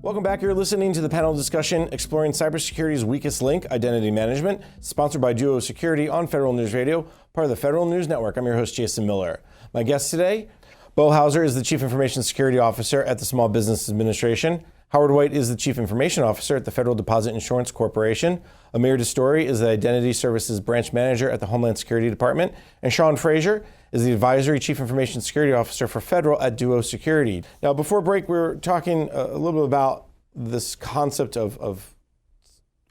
Welcome back. You're listening to the panel discussion exploring cybersecurity's weakest link, identity management, sponsored by Duo Security on Federal News Radio, part of the Federal News Network. I'm your host, Jason Miller. My guest today, Bo Hauser is the Chief Information Security Officer at the Small Business Administration. Howard White is the Chief Information Officer at the Federal Deposit Insurance Corporation. Amir Destoury is the Identity Services Branch Manager at the Homeland Security Department. And Sean Frazier is the Advisory Chief Information Security Officer for Federal at Duo Security. Now, before break, we were talking a little bit about this concept of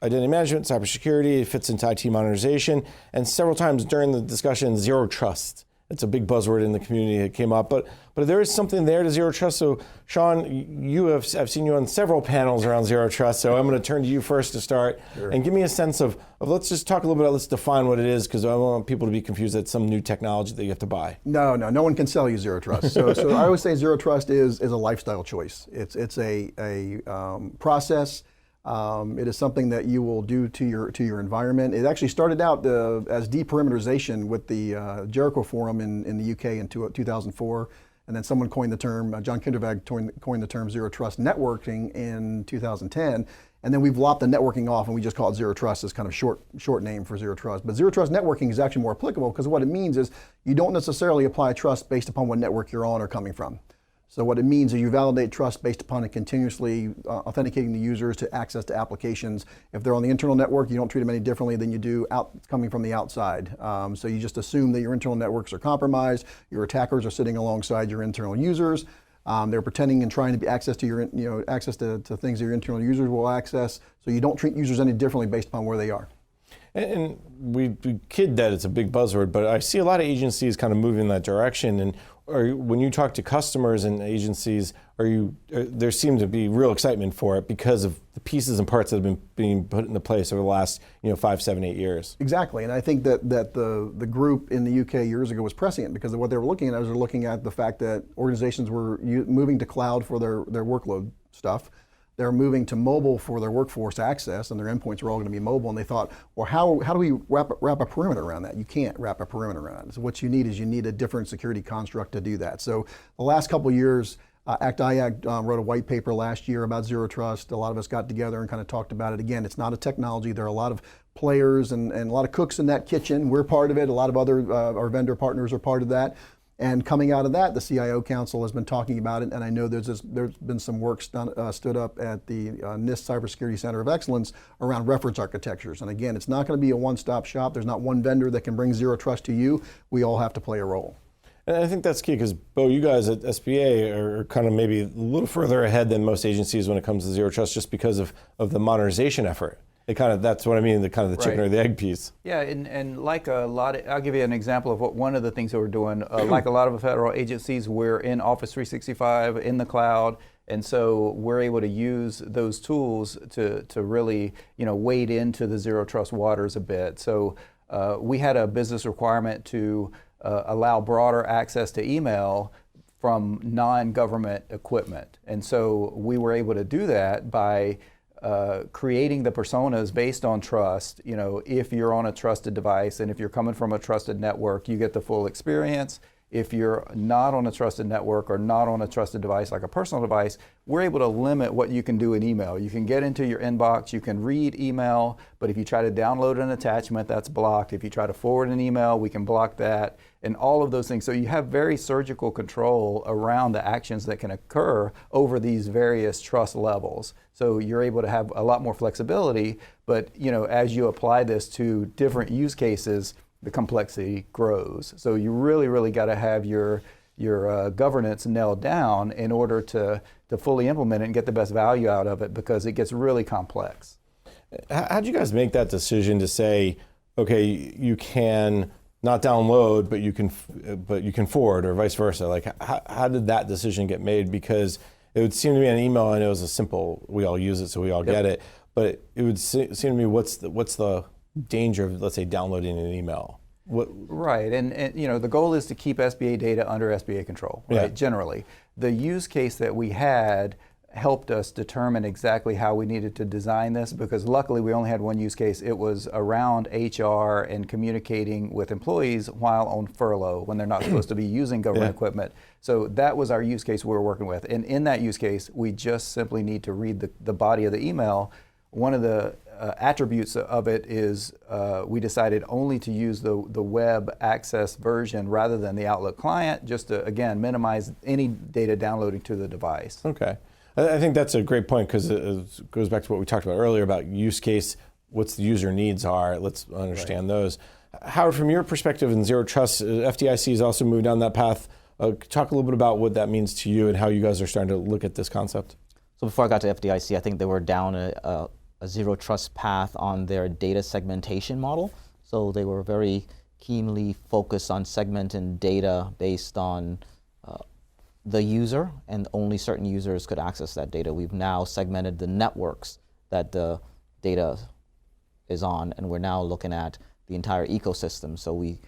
identity management, cybersecurity. It fits into IT modernization. And several times during the discussion, zero trust. It's a big buzzword in the community that came up, but there is something there to zero trust. So, Sean, I've seen you on several panels around zero trust. So I'm going to turn to you first to start, Sure. And give me a sense of let's just talk a little bit about, let's define what it is, because I don't want people to be confused that it's some new technology that you have to buy. No one can sell you zero trust. So I always say zero trust is a lifestyle choice. It's a process. It is something that you will do to your environment. It actually started out as deperimeterization with the Jericho Forum in the UK in 2004, and then someone coined the term, John Kindervag coined the term zero trust networking in 2010, and then we've lopped the networking off and we just call it zero trust as kind of short name for zero trust. But zero trust networking is actually more applicable because what it means is you don't necessarily apply trust based upon what network you're on or coming from. So what it means is you validate trust based upon it continuously authenticating the users to access to applications. If they're on the internal network, you don't treat them any differently than you do coming from the outside. So you just assume that your internal networks are compromised, your attackers are sitting alongside your internal users. They're pretending and trying to be access to access to things that your internal users will access. So you don't treat users any differently based upon where they are. And we kid that it's a big buzzword, but I see a lot of agencies kind of moving in that direction. And when you talk to customers and agencies, there seems to be real excitement for it because of the pieces and parts that have been being put into place over the last 5, 7, 8 years. Exactly, and I think that the group in the UK years ago was prescient because of what they were looking at. They're looking at the fact that organizations were moving to cloud for their workload stuff. They're moving to mobile for their workforce access, and their endpoints are all going to be mobile. And they thought, well, how do we wrap a perimeter around that? You can't wrap a perimeter around it. So what you need is a different security construct to do that. So the last couple of years, ACT-IAC wrote a white paper last year about zero trust. A lot of us got together and kind of talked about it. Again, it's not a technology. There are a lot of players and a lot of cooks in that kitchen. We're part of it. A lot of other our vendor partners are part of that. And coming out of that, the CIO Council has been talking about it, and I know there's been some work stood up at the NIST Cybersecurity Center of Excellence around reference architectures. And again, it's not going to be a one-stop shop. There's not one vendor that can bring zero trust to you. We all have to play a role. And I think that's key because, Bo, you guys at SBA are kind of maybe a little further ahead than most agencies when it comes to zero trust just because of the modernization effort. That's what I mean, the chicken or the egg piece. Yeah, and like I'll give you an example of one of the things that we're doing. Like a lot of federal agencies, we're in Office 365 in the cloud, and so we're able to use those tools to really wade into the zero trust waters a bit. So we had a business requirement to allow broader access to email from non-government equipment, and so we were able to do that by creating the personas based on trust. If you're on a trusted device and if you're coming from a trusted network, you get the full experience. If you're not on a trusted network or not on a trusted device like a personal device, we're able to limit what you can do in email. You can get into your inbox, you can read email, but if you try to download an attachment, that's blocked. If you try to forward an email, we can block that, and all of those things. So you have very surgical control around the actions that can occur over these various trust levels. So you're able to have a lot more flexibility, but as you apply this to different use cases, the complexity grows. So you really, really got to have your governance nailed down in order to fully implement it and get the best value out of it, because it gets really complex. How did you guys make that decision to say, okay, you can not download, but you can forward, or vice versa? Like, how did that decision get made? Because it would seem to me on email, I know it's a simple, we all use it, so we all get it, but it would seem to me, what's the danger of, let's say, downloading an email? Right, and the goal is to keep SBA data under SBA control, right? Yeah. Generally, the use case that we had helped us determine exactly how we needed to design this, because luckily we only had one use case. It was around HR and communicating with employees while on furlough when they're not supposed to be using government equipment. So that was our use case we were working with. And in that use case, we just simply need to read the body of the email. One of the attributes of it is we decided only to use the web access version rather than the Outlook client, just to, again, minimize any data downloading to the device. Okay. I think that's a great point, because it goes back to what we talked about earlier about use case, what's the user needs are. Let's understand those. Howard, from your perspective in Zero Trust, FDIC has also moved down that path. Talk a little bit about what that means to you and how you guys are starting to look at this concept. So before I got to FDIC, I think they were down a Zero Trust path on their data segmentation model. So they were very keenly focused on segmenting data based on the user, and only certain users could access that data. We've now segmented the networks that the data is on, and we're now looking at the entire ecosystem. So we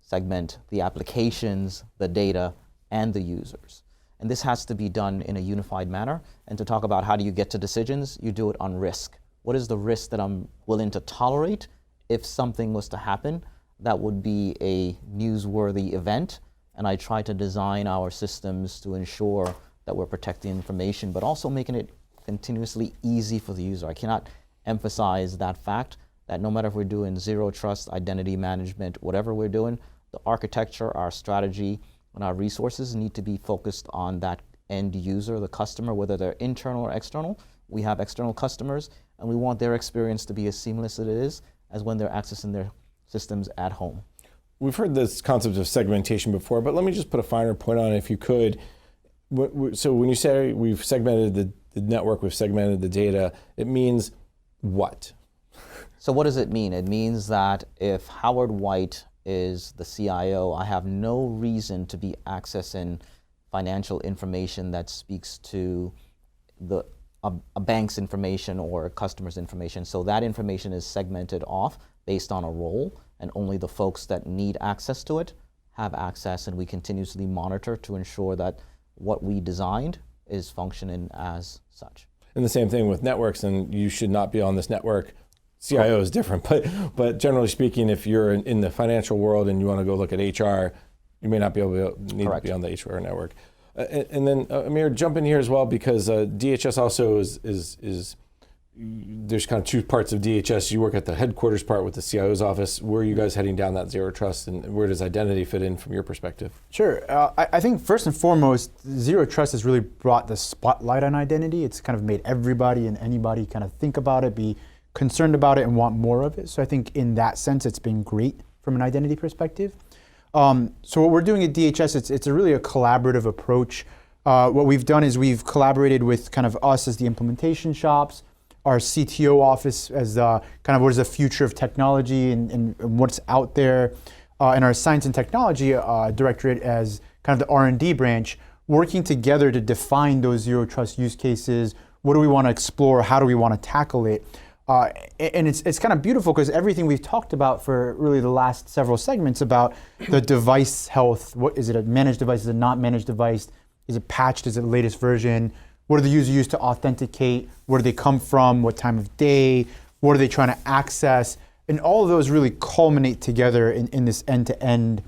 segment the applications, the data, and the users. And this has to be done in a unified manner. And to talk about how do you get to decisions, you do it on risk. What is the risk that I'm willing to tolerate if something was to happen that would be a newsworthy event? And I try to design our systems to ensure that we're protecting information, but also making it continuously easy for the user. I cannot emphasize that fact that no matter if we're doing Zero Trust, identity management, whatever we're doing, the architecture, our strategy, and our resources need to be focused on that end user, the customer, whether they're internal or external. We have external customers, and we want their experience to be as seamless as it is as when they're accessing their systems at home. We've heard this concept of segmentation before, but let me just put a finer point on it if you could. So when you say we've segmented the network, we've segmented the data, it means what? So what does it mean? It means that if Howard White is the CIO, I have no reason to be accessing financial information that speaks to a bank's information or a customer's information. So that information is segmented off based on a role, and only the folks that need access to it have access, and we continuously monitor to ensure that what we designed is functioning as such. And the same thing with networks, and you should not be on this network. CIO is different, but generally speaking, if you're in the financial world and you want to go look at HR, you may not be able to need to be on the HR network. And then Amir, jump in here as well, because DHS also is there's kind of two parts of DHS. You work at the headquarters part with the CIO's office. Where are you guys heading down that Zero Trust, and where does identity fit in from your perspective? Sure. I think first and foremost, Zero Trust has really brought the spotlight on identity. It's kind of made everybody and anybody kind of think about it, be concerned about it, and want more of it. So I think in that sense, it's been great from an identity perspective. So what we're doing at DHS, it's really a collaborative approach. What we've done is we've collaborated with kind of us as the implementation shops, our CTO office as kind of what is the future of technology and what's out there, and our science and technology directorate as kind of the R&D branch, working together to define those Zero Trust use cases. What do we want to explore? How do we want to tackle it? And it's kind of beautiful because everything we've talked about for really the last several segments about the device health, what is it, a managed device, is it a not managed device, is it patched, is it the latest version, what do the users use to authenticate, where do they come from, what time of day, what are they trying to access, and all of those really culminate together in this end-to-end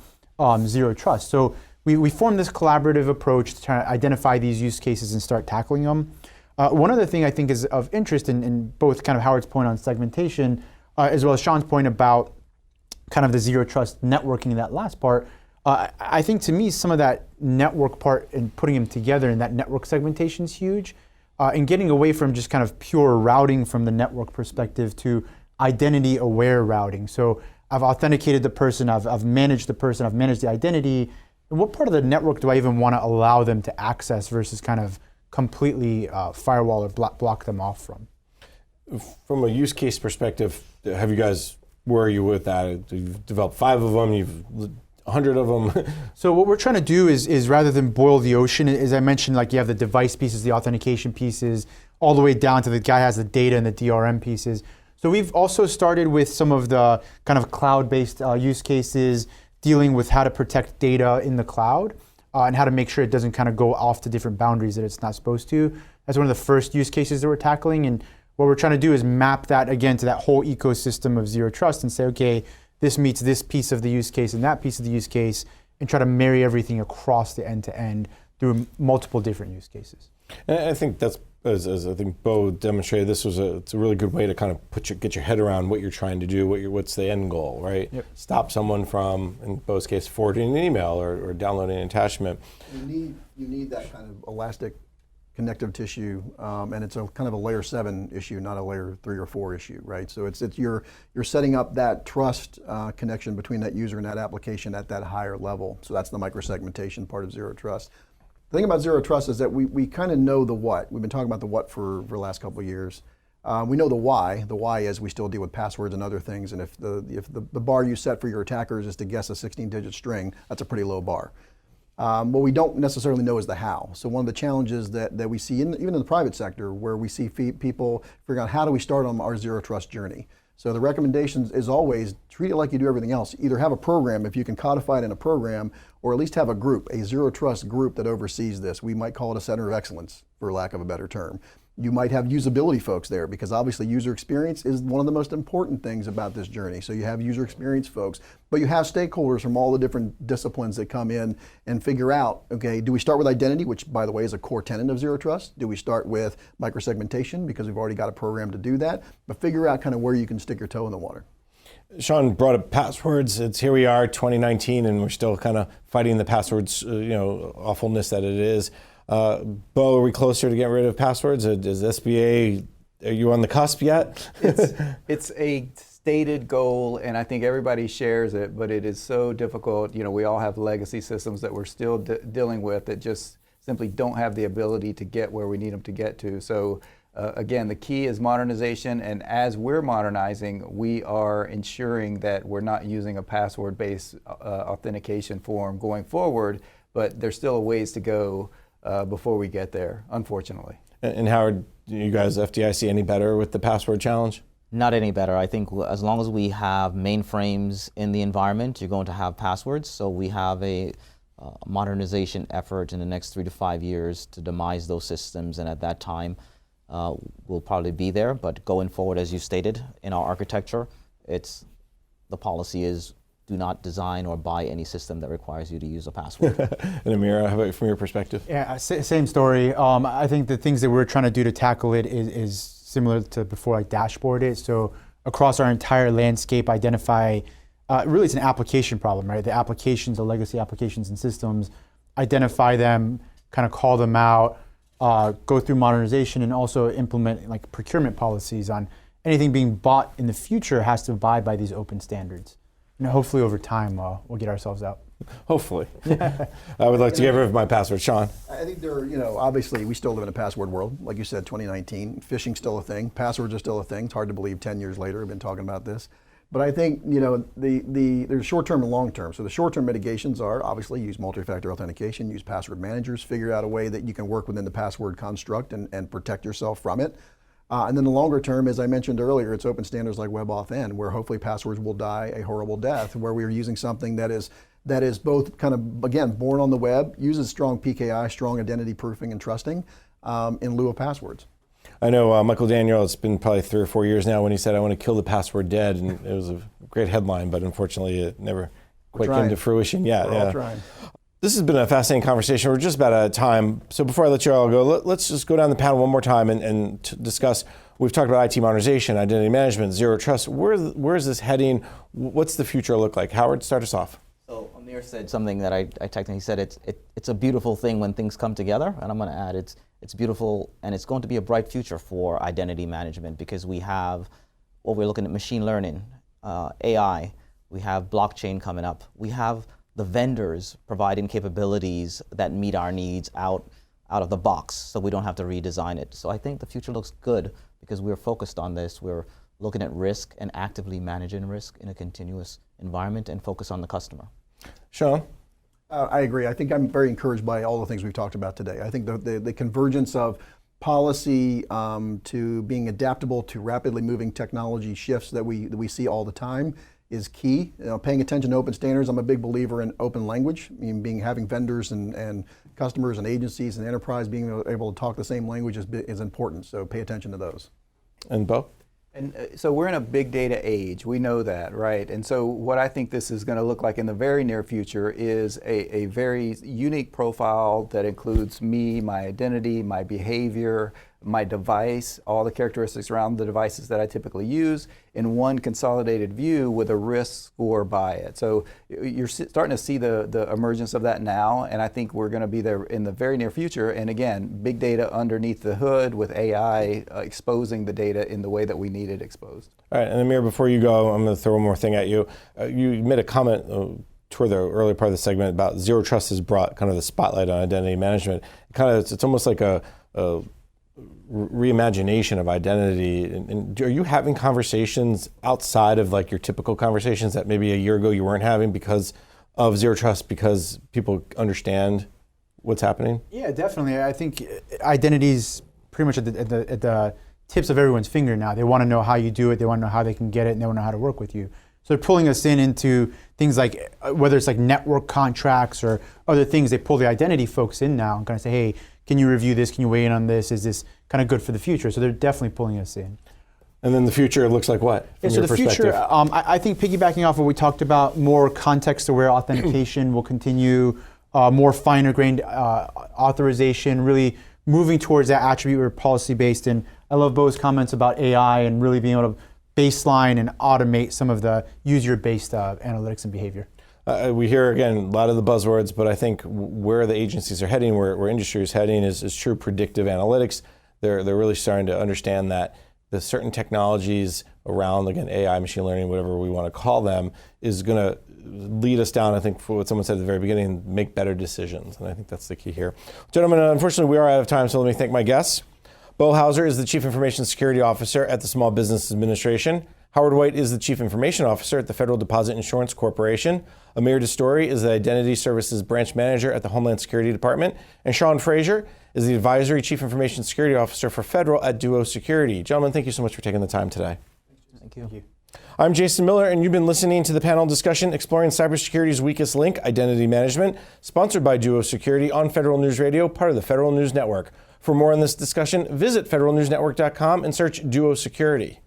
Zero Trust. So we formed this collaborative approach to try to identify these use cases and start tackling them. One other thing I think is of interest in both kind of Howard's point on segmentation, as well as Sean's point about kind of the Zero Trust networking in that last part, I think to me some of that network part and putting them together in that network segmentation is huge, and getting away from just kind of pure routing from the network perspective to identity aware routing. So I've authenticated the person, I've managed the person, I've managed the identity, and what part of the network do I even want to allow them to access versus kind of completely firewall or block them off from? From a use case perspective, have you guys, where are you with that? You've developed 5 of them, you've 100 of them. So what we're trying to do is rather than boil the ocean, as I mentioned, like you have the device pieces, the authentication pieces, all the way down to the guy has the data and the DRM pieces. So we've also started with some of the kind of cloud-based use cases, dealing with how to protect data in the cloud, and how to make sure it doesn't kind of go off to different boundaries that it's not supposed to. That's one of the first use cases that we're tackling. And what we're trying to do is map that again to that whole ecosystem of zero trust and say, okay, this meets this piece of the use case and that piece of the use case, and try to marry everything across the end-to-end through multiple different use cases. And I think that's, as I think Bo demonstrated, it's a really good way to kind of get your head around what you're trying to do, what's the end goal, right? Yep. Stop someone from, in Bo's case, forwarding an email or downloading an attachment. You need that kind of elastic connective tissue, and it's a kind of a layer 7 issue, not a layer 3 or 4 issue, right? So it's you're setting up that trust connection between that user and that application at that higher level. So that's the microsegmentation part of zero trust. The thing about zero trust is that we kind of know the what. We've been talking about the what for the last couple of years. We know the why. The why is we still deal with passwords and other things, and if the bar you set for your attackers is to guess a 16-digit string, that's a pretty low bar. What we don't necessarily know is the how. So one of the challenges that we see, even in the private sector, where we see people figuring out how do we start on our zero trust journey. So the recommendation is always treat it like you do everything else. Either have a program, if you can codify it in a program, or at least have a group, a zero trust group that oversees this. We might call it a center of excellence, for lack of a better term. You might have usability folks there, because obviously user experience is one of the most important things about this journey. So you have user experience folks, but you have stakeholders from all the different disciplines that come in and figure out, okay, do we start with identity, which by the way is a core tenet of zero trust? Do we start with microsegmentation, because we've already got a program to do that? But figure out kind of where you can stick your toe in the water. Sean brought up passwords. Here we are, 2019, and we're still kind of fighting the passwords, awfulness that it is. Bo, are we closer to getting rid of passwords? Is SBA, are you on the cusp yet? It's a stated goal, and I think everybody shares it, but it is so difficult. We all have legacy systems that we're still dealing with that just simply don't have the ability to get where we need them to get to. So again, the key is modernization, and as we're modernizing, we are ensuring that we're not using a password-based authentication form going forward, but there's still a ways to go before we get there, unfortunately. And Howard, you guys, FDIC, any better with the password challenge? Not any better. I think as long as we have mainframes in the environment, you're going to have passwords. So we have a modernization effort in the next 3 to 5 years to demise those systems, and at that time, we'll probably be there. But going forward, as you stated, in our architecture, the policy is do not design or buy any system that requires you to use a password. And Amira, how about from your perspective? Yeah, same story. I think the things that we're trying to do to tackle it is similar to before I dashboard it. So across our entire landscape, identify, really it's an application problem, right? The applications, the legacy applications and systems, identify them, kind of call them out, go through modernization, and also implement like procurement policies on anything being bought in the future has to abide by these open standards. And hopefully over time, we'll get ourselves out. Hopefully. I would like to get rid of my password. Sean? I think obviously we still live in a password world. Like you said, 2019, phishing's still a thing. Passwords are still a thing. It's hard to believe 10 years later we've been talking about this. But I think, there's short-term and long-term. So the short-term mitigations are obviously use multi-factor authentication, use password managers, figure out a way that you can work within the password construct and protect yourself from it. And then the longer term, as I mentioned earlier, it's open standards like WebAuthn, where hopefully passwords will die a horrible death, where we are using something that is both kind of, again, born on the web, uses strong PKI, strong identity proofing and trusting, in lieu of passwords. I know Michael Daniel, it's been probably 3 or 4 years now when he said, I want to kill the password dead, and it was a great headline, but unfortunately it never quite came to fruition yet. We're all trying. This has been a fascinating conversation. We're just about out of time. So before I let you all go, let's just go down the panel one more time and discuss. We've talked about IT modernization, identity management, zero trust. Where is this heading? What's the future look like? Howard, start us off. So Amir said something that I technically said. It's a beautiful thing when things come together, and I'm going to add it's beautiful, and it's going to be a bright future for identity management, because we have we're looking at machine learning, AI. We have blockchain coming up. We have the vendors providing capabilities that meet our needs out of the box, so we don't have to redesign it. So I think the future looks good because we're focused on this. We're looking at risk and actively managing risk in a continuous environment and focus on the customer. Sean? I agree. I think I'm very encouraged by all the things we've talked about today. I think the convergence of policy to being adaptable to rapidly moving technology shifts that we see all the time is key. Paying attention to open standards. I'm a big believer in open language. I mean, having vendors and customers and agencies and enterprise being able to talk the same language is important. So pay attention to those. And Bo? And so we're in a big data age. We know that, right? And so what I think this is going to look like in the very near future is a very unique profile that includes me, my identity, my behavior, my device, all the characteristics around the devices that I typically use in one consolidated view with a risk score by it. So you're starting to see the emergence of that now, and I think we're going to be there in the very near future. And again, big data underneath the hood with AI exposing the data in the way that we need it exposed. All right, and Amir, before you go, I'm going to throw one more thing at you. You made a comment toward the early part of the segment about Zero Trust has brought kind of the spotlight on identity management. It's almost like a reimagination of identity. And are you having conversations outside of like your typical conversations that maybe a year ago you weren't having because of Zero Trust, because people understand what's happening? Yeah, definitely. I think identity's pretty much at the tips of everyone's finger now. They want to know how you do it, they want to know how they can get it, and they want to know how to work with you. So they're pulling us into things like, whether it's like network contracts or other things, they pull the identity folks in now and kind of say, hey, can you review this? Can you weigh in on this? Is this kind of good for the future? So they're definitely pulling us in. And then the future looks like what? Yeah, so the future, I think piggybacking off what we talked about, more context-aware authentication will continue, more finer-grained authorization, really moving towards that attribute or policy-based. And I love Bo's comments about AI and really being able to baseline and automate some of the user-based analytics and behavior. We hear, again, a lot of the buzzwords, but I think where the agencies are heading, where industry is heading is true predictive analytics. They're really starting to understand that the certain technologies around, again, AI, machine learning, whatever we want to call them, is going to lead us down, I think, for what someone said at the very beginning, make better decisions. And I think that's the key here. Gentlemen, unfortunately, we are out of time, so let me thank my guests. Bo Hauser is the Chief Information Security Officer at the Small Business Administration. Howard White is the Chief Information Officer at the Federal Deposit Insurance Corporation. Amir Destoury is the Identity Services Branch Manager at the Homeland Security Department. And Sean Frazier is the Advisory Chief Information Security Officer for Federal at Duo Security. Gentlemen, thank you so much for taking the time today. Thank you. I'm Jason Miller, and you've been listening to the panel discussion exploring cybersecurity's weakest link, identity management, sponsored by Duo Security on Federal News Radio, part of the Federal News Network. For more on this discussion, visit federalnewsnetwork.com and search Duo Security.